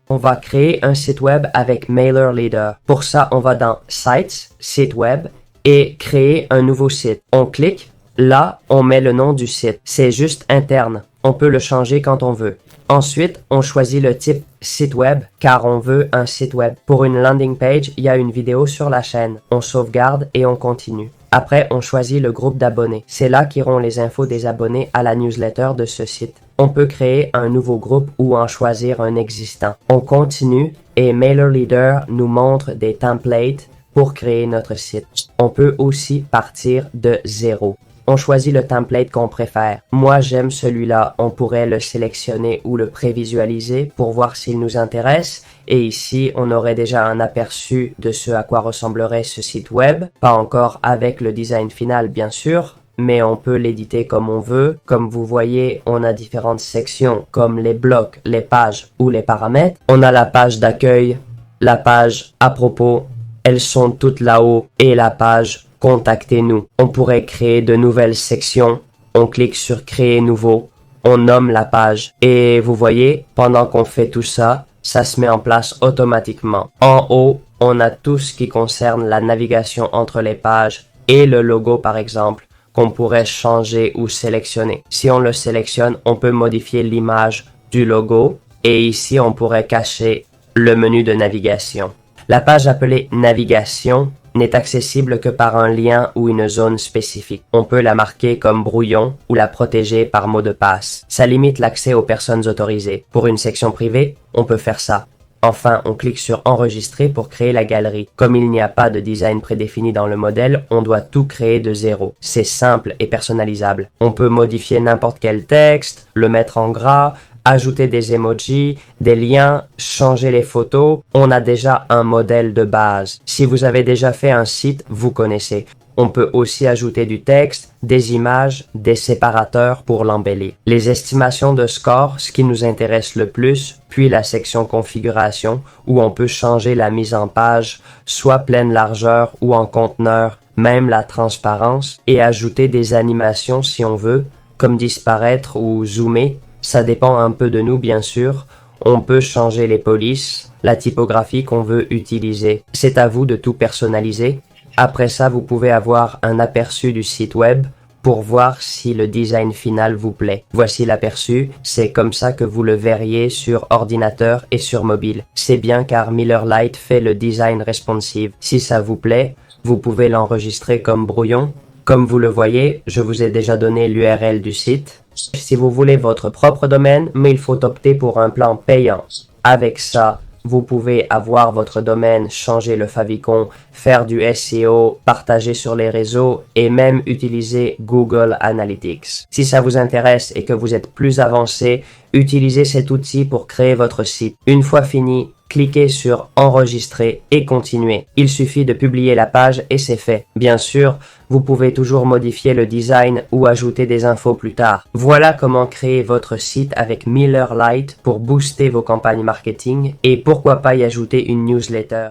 On va créer un site web avec MailerLite. Pour ça, on va dans Sites, Site web et créer un nouveau site. On clique, là, on met le nom du site. C'est juste interne. On peut le changer quand on veut. Ensuite, on choisit le type site web car on veut un site web. Pour une landing page, il y a une vidéo sur la chaîne. On sauvegarde et on continue. Après, on choisit le groupe d'abonnés. C'est là qu'iront les infos des abonnés à la newsletter de ce site. On peut créer un nouveau groupe ou en choisir un existant. On continue et MailerLite nous montre des templates pour créer notre site. On peut aussi partir de zéro. On choisit le template qu'on préfère. Moi, j'aime celui-là. On pourrait le sélectionner ou le prévisualiser pour voir s'il nous intéresse. Et ici, on aurait déjà un aperçu de ce à quoi ressemblerait ce site web. Pas encore avec le design final, bien sûr, mais on peut l'éditer comme on veut. Comme vous voyez, on a différentes sections comme les blocs, les pages ou les paramètres. On a la page d'accueil, la page à propos. Elles sont toutes là-haut et la page Contactez-nous. On pourrait créer de nouvelles sections. On clique sur Créer nouveau. On nomme la page. Et vous voyez, pendant qu'on fait tout ça, ça se met en place automatiquement. En haut, on a tout ce qui concerne la navigation entre les pages et le logo par exemple, qu'on pourrait changer ou sélectionner. Si on le sélectionne, on peut modifier l'image du logo et ici on pourrait cacher le menu de navigation. La page appelée Navigation n'est accessible que par un lien ou une zone spécifique. On peut la marquer comme brouillon ou la protéger par mot de passe. Ça limite l'accès aux personnes autorisées. Pour une section privée, on peut faire ça. Enfin, on clique sur Enregistrer pour créer la galerie. Comme il n'y a pas de design prédéfini dans le modèle, on doit tout créer de zéro. C'est simple et personnalisable. On peut modifier n'importe quel texte, le mettre en gras, ajouter des emojis, des liens, changer les photos. On a déjà un modèle de base. Si vous avez déjà fait un site, vous connaissez. On peut aussi ajouter du texte, des images, des séparateurs pour l'embellir. Les estimations de score, ce qui nous intéresse le plus, puis la section configuration où on peut changer la mise en page, soit pleine largeur ou en conteneur, même la transparence, et ajouter des animations si on veut, comme disparaître ou zoomer. Ça dépend un peu de nous, bien sûr. On peut changer les polices, la typographie qu'on veut utiliser. C'est à vous de tout personnaliser. Après ça, vous pouvez avoir un aperçu du site web pour voir si le design final vous plaît. Voici l'aperçu. C'est comme ça que vous le verriez sur ordinateur et sur mobile. C'est bien car MailerLite fait le design responsive. Si ça vous plaît, vous pouvez l'enregistrer comme brouillon. Comme vous le voyez, je vous ai déjà donné l'URL du site. Si vous voulez votre propre domaine, mais il faut opter pour un plan payant. Avec ça, vous pouvez avoir votre domaine, changer le favicon, faire du SEO, partager sur les réseaux et même utiliser Google Analytics. Si ça vous intéresse et que vous êtes plus avancé, utilisez cet outil pour créer votre site. Une fois fini, cliquez sur Enregistrer et continuer. Il suffit de publier la page et c'est fait. Bien sûr, vous pouvez toujours modifier le design ou ajouter des infos plus tard. Voilà comment créer votre site avec MailerLite pour booster vos campagnes marketing et pourquoi pas y ajouter une newsletter.